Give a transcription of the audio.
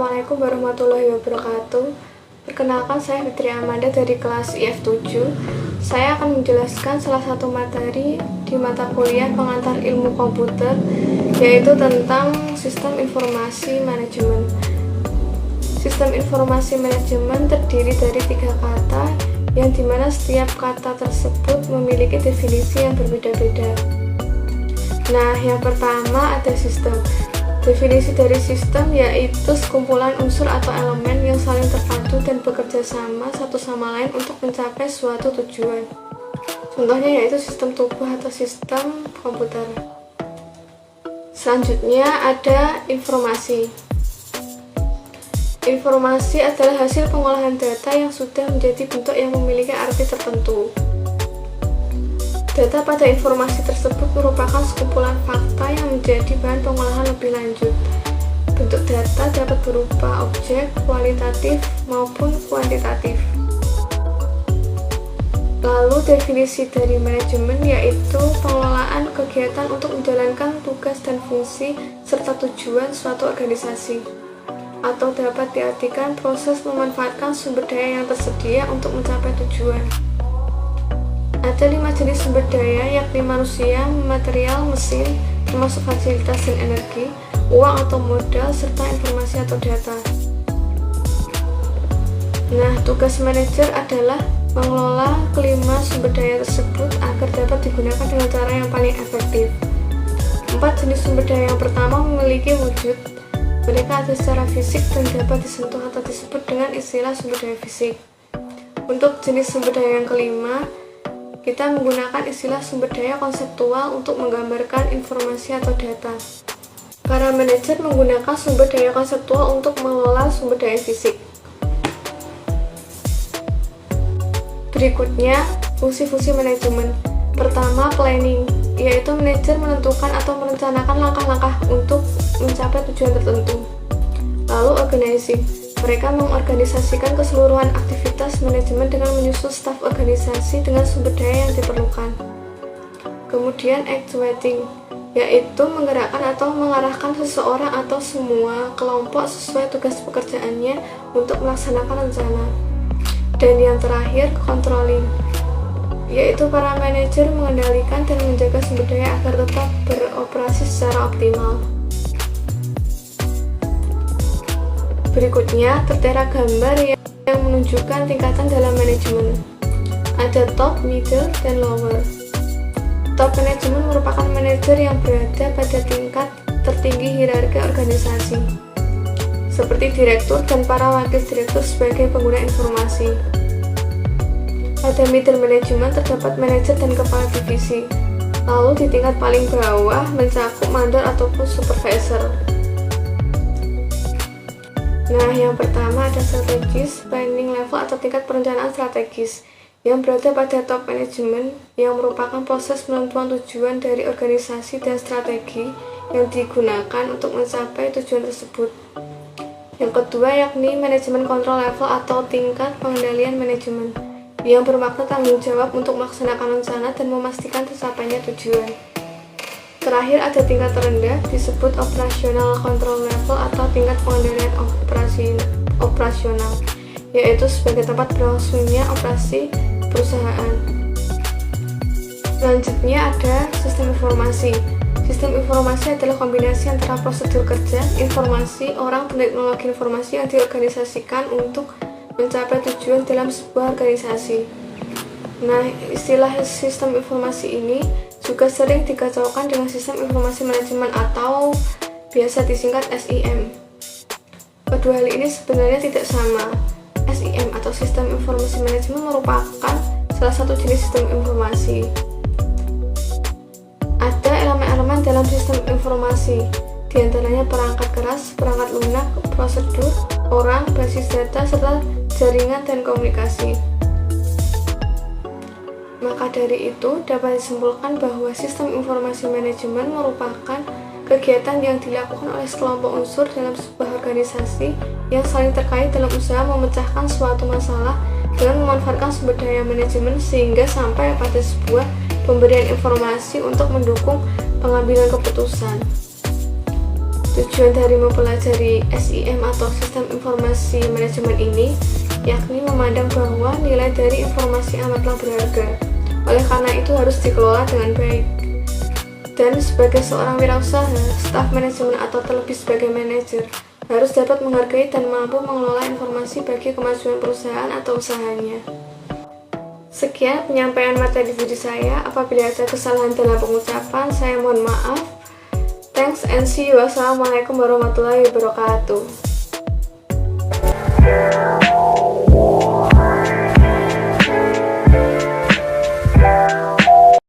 Assalamualaikum warahmatullahi wabarakatuh. Perkenalkan, saya Fitri Amanda dari kelas IF7. Saya akan menjelaskan salah satu materi di mata kuliah pengantar ilmu komputer, yaitu tentang sistem informasi manajemen. Sistem informasi manajemen terdiri dari 3 kata, yang dimana setiap kata tersebut memiliki definisi yang berbeda-beda. Nah, yang pertama ada sistem. Definisi dari sistem yaitu sekumpulan unsur atau elemen yang saling terpadu dan bekerja sama satu sama lain untuk mencapai suatu tujuan. Contohnya yaitu sistem tubuh atau sistem komputer. Selanjutnya ada informasi. Informasi adalah hasil pengolahan data yang sudah menjadi bentuk yang memiliki arti tertentu. Data pada informasi tersebut merupakan sekumpulan fakta yang menjadi bahan pengolahan lebih lanjut. Bentuk data dapat berupa objek, kualitatif, maupun kuantitatif. Lalu definisi dari manajemen yaitu pengelolaan kegiatan untuk menjalankan tugas dan fungsi serta tujuan suatu organisasi. Atau dapat diartikan proses memanfaatkan sumber daya yang tersedia untuk mencapai tujuan. Ada 5 jenis sumber daya, yakni manusia, material, mesin, termasuk fasilitas dan energi, uang atau modal, serta informasi atau data. Nah, tugas manajer adalah mengelola kelima sumber daya tersebut agar dapat digunakan dengan cara yang paling efektif. 4 jenis sumber daya yang pertama memiliki wujud. Mereka ada secara fisik dan dapat disentuh atau disebut dengan istilah sumber daya fisik. Untuk jenis sumber daya yang kelima, kita menggunakan istilah sumber daya konseptual untuk menggambarkan informasi atau data. Para manajer menggunakan sumber daya konseptual untuk mengelola sumber daya fisik. Berikutnya, fungsi-fungsi manajemen. Pertama, planning, yaitu manajer menentukan atau merencanakan langkah-langkah untuk mencapai tujuan tertentu. Lalu, organizing. Mereka mengorganisasikan keseluruhan aktivitas manajemen dengan menyusun staf organisasi dengan sumber daya yang diperlukan. Kemudian actuating, yaitu menggerakkan atau mengarahkan seseorang atau semua kelompok sesuai tugas pekerjaannya untuk melaksanakan rencana. Dan yang terakhir, controlling, yaitu para manajer mengendalikan dan menjaga sumber daya agar tetap beroperasi secara optimal. Berikutnya, tertera gambar yang menunjukkan tingkatan dalam manajemen. Ada top, middle, dan lower. Top manajemen merupakan manajer yang berada pada tingkat tertinggi hierarki organisasi, seperti direktur dan para wakil direktur sebagai pengguna informasi. Pada middle management terdapat manajer dan kepala divisi. Lalu di tingkat paling bawah mencakup mandor ataupun supervisor. Nah, yang pertama ada strategis, planning level atau tingkat perencanaan strategis yang berada pada top management yang merupakan proses penentuan tujuan dari organisasi dan strategi yang digunakan untuk mencapai tujuan tersebut. Yang kedua yakni manajemen control level atau tingkat pengendalian manajemen yang bermakna tanggung jawab untuk melaksanakan rencana dan memastikan tercapainya tujuan. Terakhir ada tingkat terendah disebut operational control level atau tingkat pengendalian operasional, yaitu sebagai tempat berlangsungnya operasi perusahaan. Selanjutnya ada sistem informasi. Sistem informasi adalah kombinasi antara prosedur kerja, informasi, orang, dan teknologi informasi yang diorganisasikan untuk mencapai tujuan dalam sebuah organisasi. Nah, istilah sistem informasi ini juga sering dikacaukan dengan sistem informasi manajemen atau biasa disingkat SIM. Kedua hal ini sebenarnya tidak sama. SIM atau sistem informasi manajemen merupakan salah satu jenis sistem informasi. Ada elemen-elemen dalam sistem informasi, diantaranya perangkat keras, perangkat lunak, prosedur, orang, basis data, serta jaringan dan komunikasi. Maka dari itu, dapat disimpulkan bahwa sistem informasi manajemen merupakan kegiatan yang dilakukan oleh sekelompok unsur dalam sebuah organisasi yang saling terkait dalam usaha memecahkan suatu masalah dengan memanfaatkan sumber daya manajemen sehingga sampai pada sebuah pemberian informasi untuk mendukung pengambilan keputusan. Tujuan dari mempelajari SIM atau Sistem Informasi Manajemen ini yakni memandang bahwa nilai dari informasi amatlah berharga. Oleh karena itu harus dikelola dengan baik. Dan sebagai seorang wirausaha, staf manajemen atau terlebih sebagai manajer harus dapat menghargai dan mampu mengelola informasi bagi kemajuan perusahaan atau usahanya. Sekian penyampaian materi diri saya. Apabila ada kesalahan dalam pengucapan, saya mohon maaf. Thanks and see you. Wassalamualaikum warahmatullahi wabarakatuh.